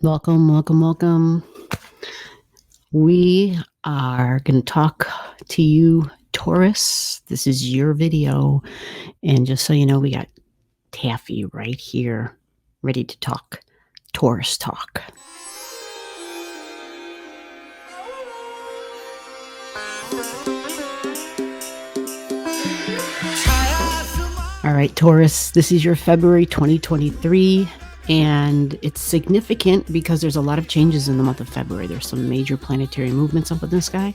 Welcome, welcome, welcome. We are going to talk to you, Taurus. This is your video. And just so you know, we got Taffy right here, ready to talk. Taurus talk. All right, Taurus, this is your February 2023. And it's significant because there's a lot of changes in the month of February. There's some major planetary movements up in the sky.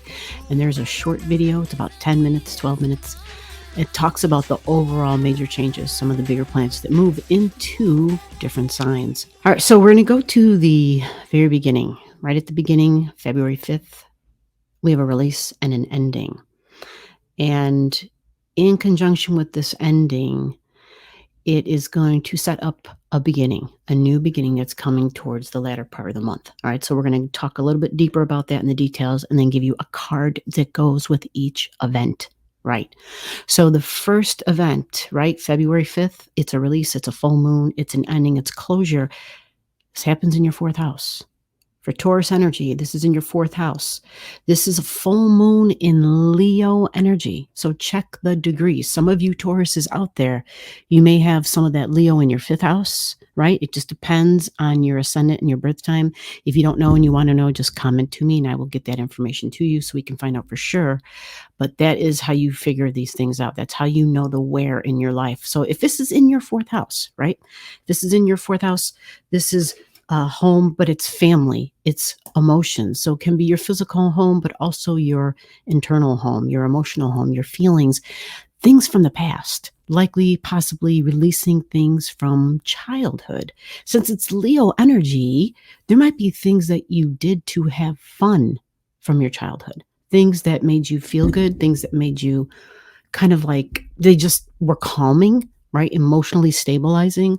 And there's a short video. It's about 10 minutes, 12 minutes. It talks about the overall major changes, some of the bigger planets that move into different signs. All right, so we're going to go to the very beginning. Right at the beginning, February 5th, we have a release and an ending. And in conjunction with this ending, it is going to set up a beginning, a new beginning that's coming towards the latter part of the month. All right, so we're going to talk a little bit deeper about that in the details and then give you a card that goes with each event, right? So the first event, right, February 5th, it's a release, it's a full moon, it's an ending, it's closure. This happens in your fourth house. For Taurus energy, this is in your fourth house. This is a full moon in Leo energy. So check the degrees. Some of you Tauruses out there, you may have some of that Leo in your fifth house, right? It just depends on your ascendant and your birth time. If you don't know and you want to know, just comment to me and I will get that information to you so we can find out for sure. But that is how you figure these things out. That's how you know the where in your life. So if this is in your fourth house, right? This is in your fourth house. This is home, but it's family, it's emotions. So it can be your physical home, but also your internal home, your emotional home, your feelings, things from the past, likely possibly releasing things from childhood. Since it's Leo energy, there might be things that you did to have fun from your childhood, things that made you feel good, things that made you kind of like, they just were calming, right? Emotionally stabilizing.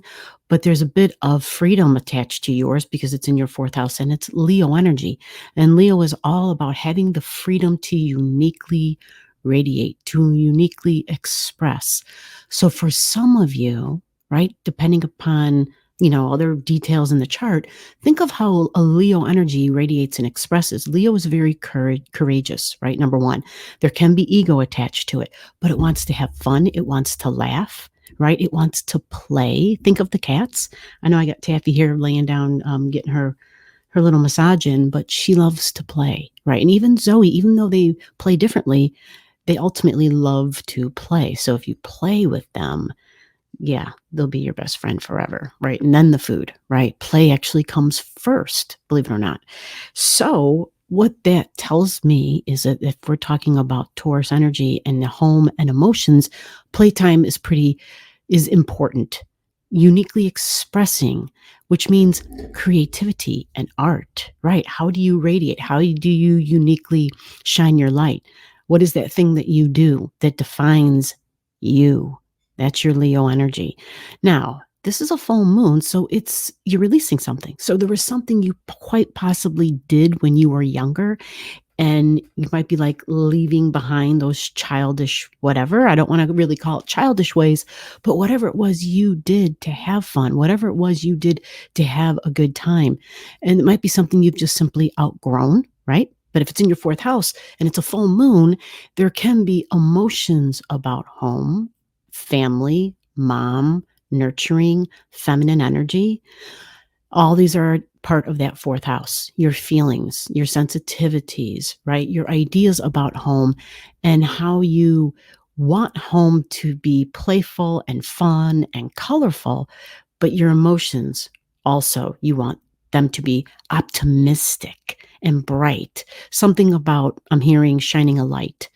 But there's a bit of freedom attached to yours because it's in your fourth house and it's Leo energy. And Leo is all about having the freedom to uniquely radiate, to uniquely express. So for some of you, right, depending upon, other details in the chart, think of how a Leo energy radiates and expresses. Leo is very courageous, right? Number one, there can be ego attached to it, but it wants to have fun. It wants to laugh, right? It wants to play. Think of the cats. I know I got Taffy here laying down, getting her little massage in, but she loves to play, right? And even Zoe, even though they play differently, they ultimately love to play. So if you play with them, yeah, they'll be your best friend forever, right? And then the food, right? Play actually comes first, believe it or not. So what that tells me is that if we're talking about Taurus energy and the home and emotions, playtime is important. Uniquely expressing, which means creativity and art, right? How do you radiate? How do you uniquely shine your light? What is that thing that you do that defines you? That's your Leo energy. Now, this is a full moon, so you're releasing something. So there was something you quite possibly did when you were younger, and you might be like leaving behind those childish whatever. I don't want to really call it childish ways, but whatever it was you did to have fun, whatever it was you did to have a good time. And it might be something you've just simply outgrown, right? But if it's in your fourth house and it's a full moon, there can be emotions about home, family, mom, nurturing, feminine energy. All these are part of that fourth house, your feelings, your sensitivities, right? Your ideas about home and how you want home to be playful and fun and colorful, but your emotions also, you want them to be optimistic and bright. Something about, I'm hearing shining a light.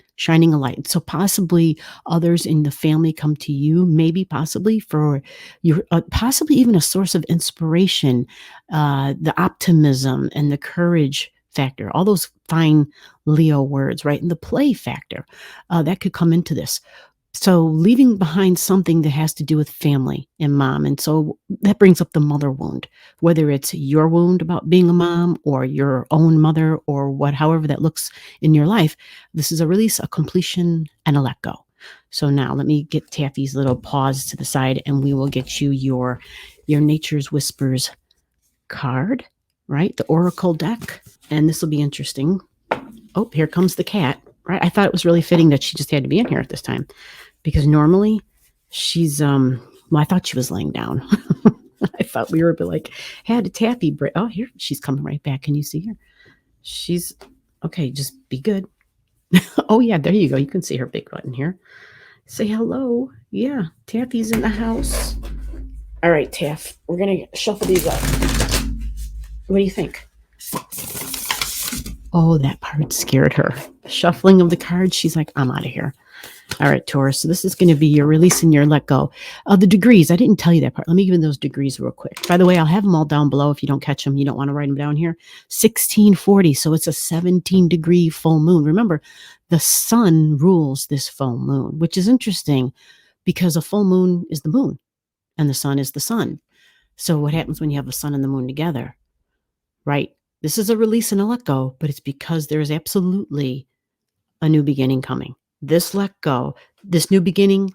So possibly others in the family come to you, maybe possibly for your, possibly even a source of inspiration, the optimism and the courage factor, all those fine Leo words, right? And the play factor, that could come into this. So leaving behind something that has to do with family and mom. And so that brings up the mother wound, whether it's your wound about being a mom or your own mother or however that looks in your life. This is a release, a completion, and a let go. So now let me get Taffy's little paws to the side and we will get you your Nature's Whispers card. right? The Oracle deck. And this will be interesting. Oh, here comes the cat, right? I thought it was really fitting that she just had to be in here at this time because normally she's, well, I thought she was laying down. I thought we were like, had a tappy break. Oh, here, she's coming right back. Can you see her? She's, okay, just be good. Oh, yeah, there you go. You can see her big button here. Say hello. Yeah, Taffy's in the house. All right, Taff, we're going to shuffle these up. What do you think? Oh, that part scared her. The shuffling of the cards, she's like, I'm out of here. All right, Taurus. So this is going to be your release and your let go. The degrees, I didn't tell you that part. Let me give you those degrees real quick. By the way, I'll have them all down below. If you don't catch them, you don't want to write them down here. 1640. So it's a 17-degree full moon. Remember, the sun rules this full moon, which is interesting because a full moon is the moon and the sun is the sun. So what happens when you have the sun and the moon together, right? This is a release and a let go, but it's because there is absolutely a new beginning coming. This let go, this new beginning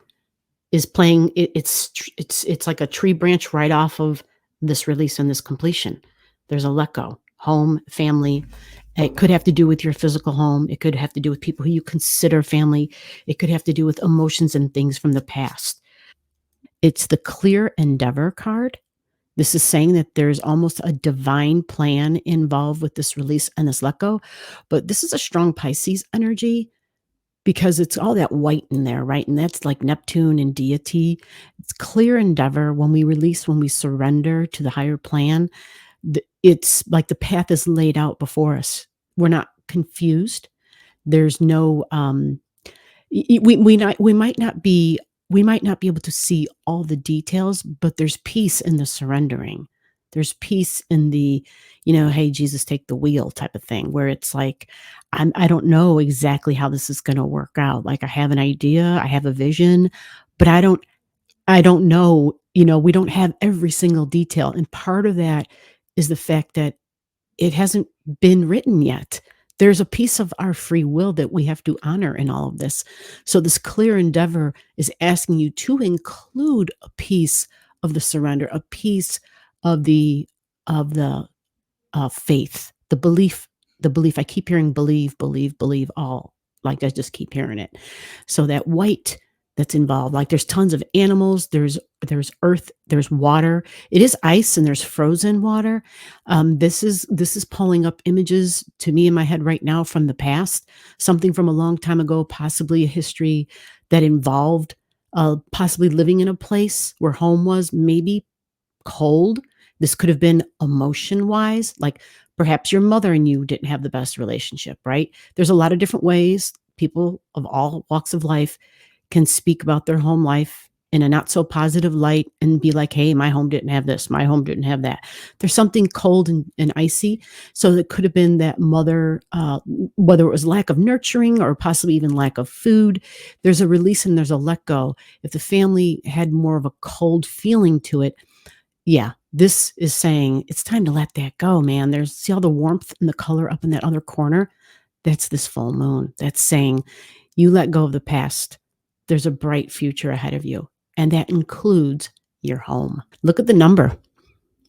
is playing. It's like a tree branch right off of this release and this completion. There's a let go, home, family. It could have to do with your physical home. It could have to do with people who you consider family. It could have to do with emotions and things from the past. It's the clear endeavor card. This is saying that there's almost a divine plan involved with this release and this let go. But this is a strong Pisces energy because it's all that white in there, right? And that's like Neptune and deity. It's clear endeavor. When we release, when we surrender to the higher plan, it's like the path is laid out before us. We're not confused. There's no, we might not be able to see all the details, but there's peace in the surrendering. There's peace in the, hey, Jesus, take the wheel type of thing, where it's like, I don't know exactly how this is going to work out. Like I have an idea, I have a vision, but I don't know, we don't have every single detail. And part of that is the fact that it hasn't been written yet. There's a piece of our free will that we have to honor in all of this. So this clear endeavor is asking you to include a piece of the surrender, a piece of the faith, the belief. I keep hearing believe all. Like I just keep hearing it. So that white that's involved, like there's tons of animals, there's earth, there's water. It is ice and there's frozen water. This is pulling up images to me in my head right now from the past, something from a long time ago, possibly a history that involved possibly living in a place where home was maybe cold. This could have been emotion-wise, like perhaps your mother and you didn't have the best relationship, right? There's a lot of different ways people of all walks of life can speak about their home life in a not so positive light and be like, hey, my home didn't have this, my home didn't have that. There's something cold and icy. So it could have been that mother, whether it was lack of nurturing or possibly even lack of food, there's a release and there's a let go. If the family had more of a cold feeling to it, yeah, this is saying it's time to let that go, man. See all the warmth and the color up in that other corner? That's this full moon. That's saying you let go of the past. There's a bright future ahead of you. And that includes your home. Look at the number.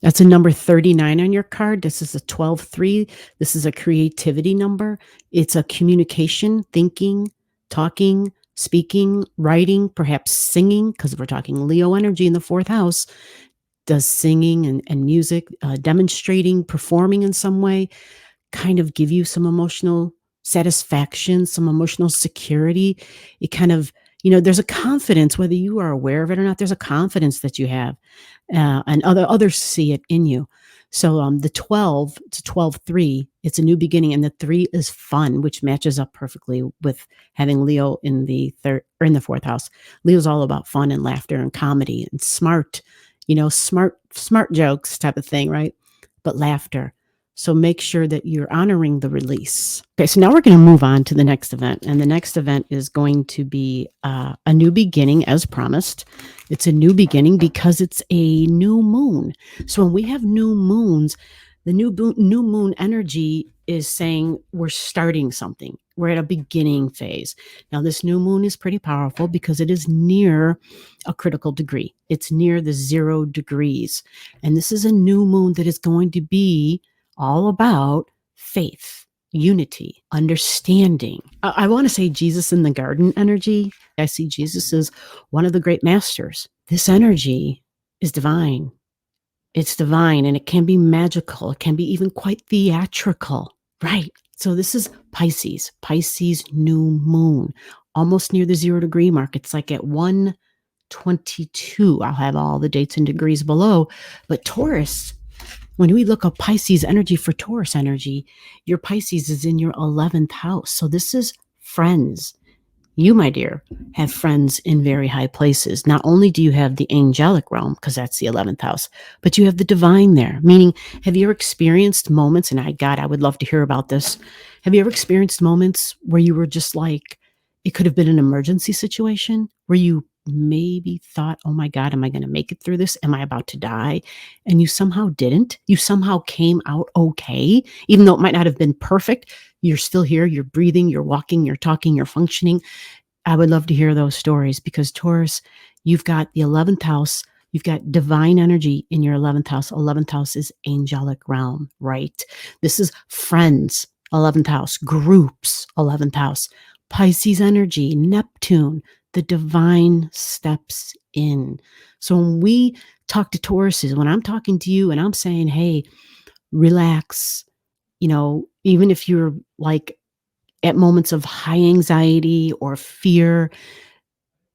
That's a number 39 on your card. This is a 12-3. This is a creativity number. It's a communication, thinking, talking, speaking, writing, perhaps singing, because we're talking Leo energy in the fourth house. Does singing and music, demonstrating, performing in some way, kind of give you some emotional satisfaction, some emotional security. It kind of, there's a confidence, whether you are aware of it or not, there's a confidence that you have, and others see it in you. So the 12 to 12-3, it's a new beginning, and the 3 is fun, which matches up perfectly with having Leo in the third or in the fourth house. Leo's all about fun and laughter and comedy and smart, smart jokes type of thing, right? But laughter. So make sure that you're honoring the release. Okay, so now we're going to move on to the next event. And the next event is going to be a new beginning as promised. It's a new beginning because it's a new moon. So when we have new moons, the new moon energy is saying we're starting something. We're at a beginning phase. Now, this new moon is pretty powerful because it is near a critical degree. It's near the 0 degrees. And this is a new moon that is going to be all about faith, unity, understanding. I want to say Jesus in the garden energy. I see Jesus as one of the great masters. This energy is divine. It's divine, and it can be magical. It can be even quite theatrical. Right. So this is Pisces, Pisces new moon, almost near the 0 degree mark. It's like at 122. I'll have all the dates and degrees below. But Taurus, when we look up Pisces energy for Taurus energy, your Pisces is in your 11th house. So this is friends. You, my dear, have friends in very high places. Not only do you have the angelic realm, because that's the 11th house, but you have the divine there. Meaning, have you ever experienced moments, and I would love to hear about this. Have you ever experienced moments where you were just like, it could have been an emergency situation where you maybe thought, oh my God, am I going to make it through this? Am I about to die? And you somehow didn't. You somehow came out okay, even though it might not have been perfect. You're still here, you're breathing, you're walking, you're talking, you're functioning. I would love to hear those stories because Taurus, you've got the 11th house, you've got divine energy in your 11th house. 11th house is angelic realm, right? This is friends, 11th house, groups, 11th house, Pisces energy, Neptune, the divine steps in. So when we talk to Tauruses, when I'm talking to you and I'm saying, hey, relax, even if you're like at moments of high anxiety or fear,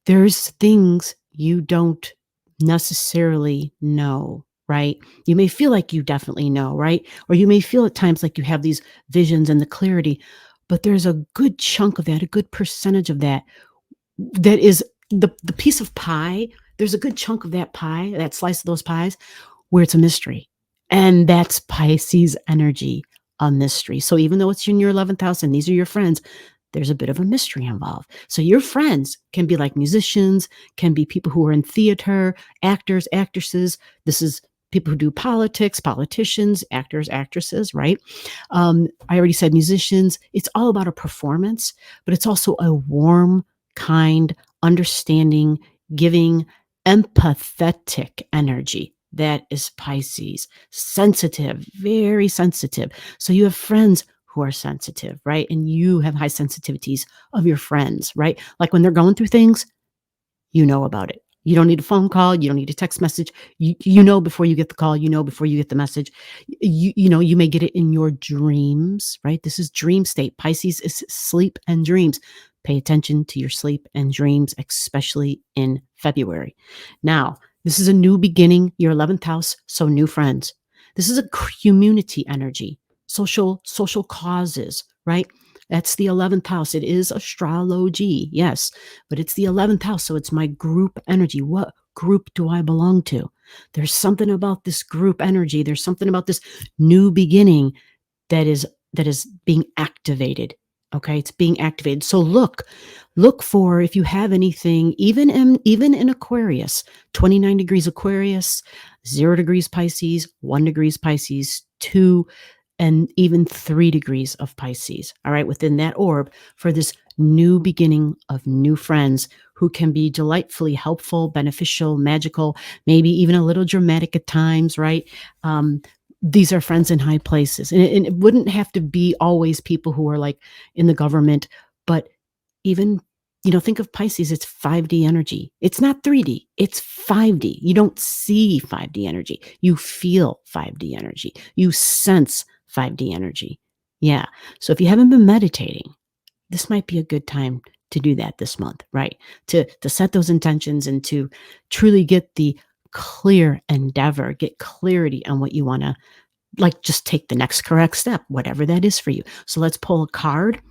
there's things you don't necessarily know, right? You may feel like you definitely know, right? Or you may feel at times like you have these visions and the clarity, but there's a good chunk of that, a good percentage of that is the piece of pie. There's a good chunk of that pie, that slice of those pies, where it's a mystery. And that's Pisces energy, a mystery. So even though it's in your 11th house and these are your friends, there's a bit of a mystery involved. So your friends can be like musicians, can be people who are in theater, actors, actresses. This is people who do politics, politicians, actors, actresses, right? I already said musicians. It's all about a performance, but it's also a warm, kind, understanding, giving, empathetic energy. That is Pisces. Sensitive, very sensitive. So you have friends who are sensitive, right? And you have high sensitivities of your friends, right? Like when they're going through things, you know about it. You don't need a phone call. You don't need a text message. You know before you get the call. You know before you get the message. You may get it in your dreams, right? This is dream state. Pisces is sleep and dreams. Pay attention to your sleep and dreams, especially in February. Now, this is a new beginning, your 11th house, so new friends. This is a community energy, social causes, right? That's the 11th house. It is astrology, yes, but it's the 11th house, so it's my group energy. What group do I belong to? There's something about this group energy. There's something about this new beginning that is being activated. Okay, it's being activated. So look for, if you have anything, even in Aquarius, 29 degrees Aquarius, 0 degrees Pisces, 1 degrees Pisces, 2 and even 3 degrees of Pisces, all right, within that orb for this new beginning of new friends who can be delightfully helpful, beneficial, magical, maybe even a little dramatic at times, right? These are friends in high places. And it wouldn't have to be always people who are like in the government, but even, think of Pisces, it's 5D energy. It's not 3D, it's 5D. You don't see 5D energy. You feel 5D energy. You sense 5D energy. Yeah. So if you haven't been meditating, this might be a good time to do that this month, right? To set those intentions and to truly get the clear endeavor, get clarity on what you want to, like, just take the next correct step, whatever that is for you. So let's pull a card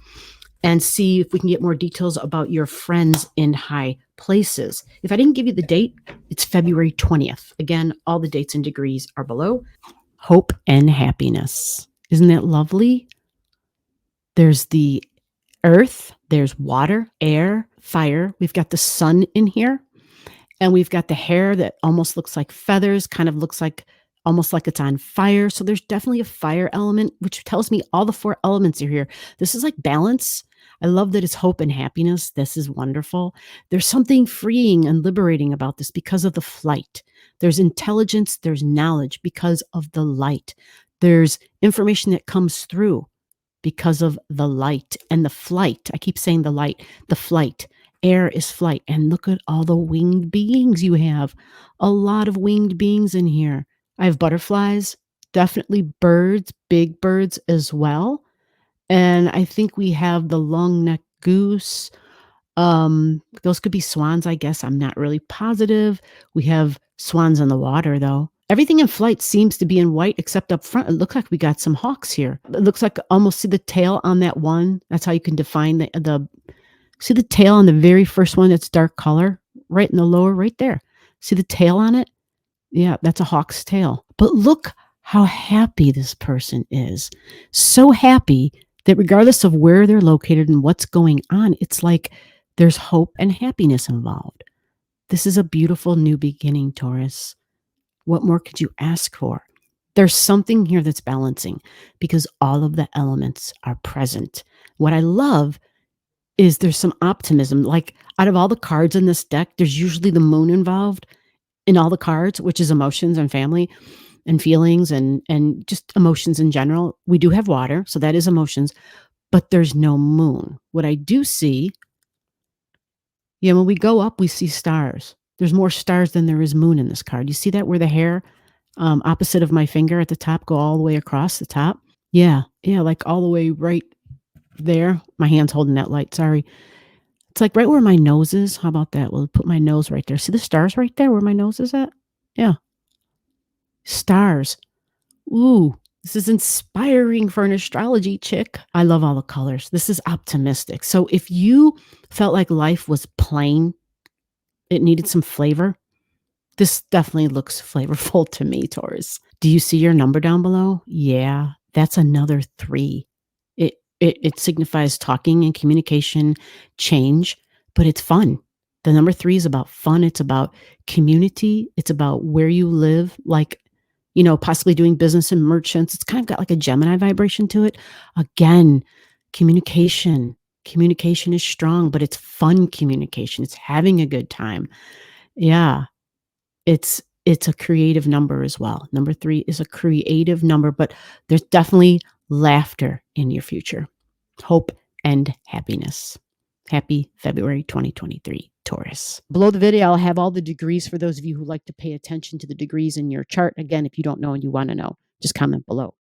and see if we can get more details about your friends in high places. If I didn't give you the date, it's February 20th. Again, all the dates and degrees are below. Hope and happiness. Isn't that lovely? There's the earth, there's water, air, fire. We've got the sun in here. And we've got the hair that almost looks like feathers, kind of looks like almost like it's on fire. So there's definitely a fire element, which tells me all the 4 elements are here. This is like balance. I love that it's hope and happiness. This is wonderful. There's something freeing and liberating about this because of the flight. There's intelligence, there's knowledge because of the light. There's information that comes through because of the light and the flight. I keep saying the light, the flight. Air is flight. And look at all the winged beings you have. A lot of winged beings in here. I have butterflies, definitely birds, big birds as well. And I think we have the long necked goose. Those could be swans, I guess. I'm not really positive. We have swans in the water, though. Everything in flight seems to be in white except up front. It looks like we got some hawks here. It looks like almost see the tail on that one. That's how you can define the see the tail on the very first one that's dark color, right in the lower, right there. See the tail on it? Yeah, that's a hawk's tail. But look how happy this person is. So happy that regardless of where they're located and what's going on, it's like there's hope and happiness involved. This is a beautiful new beginning, Taurus. What more could you ask for? There's something here that's balancing because all of the elements are present. What I love is there's some optimism. Like out of all the cards in this deck, there's usually the moon involved in all the cards, which is emotions and family and feelings and just emotions in general. We do have water, so that is emotions, but there's no moon. What I do see, yeah, when we go up, we see stars. There's more stars than there is moon in this card. You see that where the hair opposite of my finger at the top go all the way across the top? Yeah, yeah, like all the way right there. My hand's holding that light, sorry. It's like right where my nose is. How about that? We'll put my nose right there. See the stars right there where my nose is at? Yeah, stars. Ooh, this is inspiring for an astrology chick. I love all the colors. This is optimistic. So if you felt like life was plain, it needed some flavor, this definitely looks flavorful to me, Taurus. Do you see your number down below? Yeah, that's another 3. It signifies talking and communication change, but it's fun. The number 3 is about fun. It's about community. It's about where you live, like, possibly doing business in merchants. It's kind of got like a Gemini vibration to it. Again, communication. Communication is strong, but it's fun communication. It's having a good time. Yeah. It's a creative number as well. Number 3 is a creative number, but there's definitely laughter in your future. Hope and happiness. Happy February 2023, Taurus. Below the video, I'll have all the degrees for those of you who like to pay attention to the degrees in your chart. Again, if you don't know and you want to know, just comment below.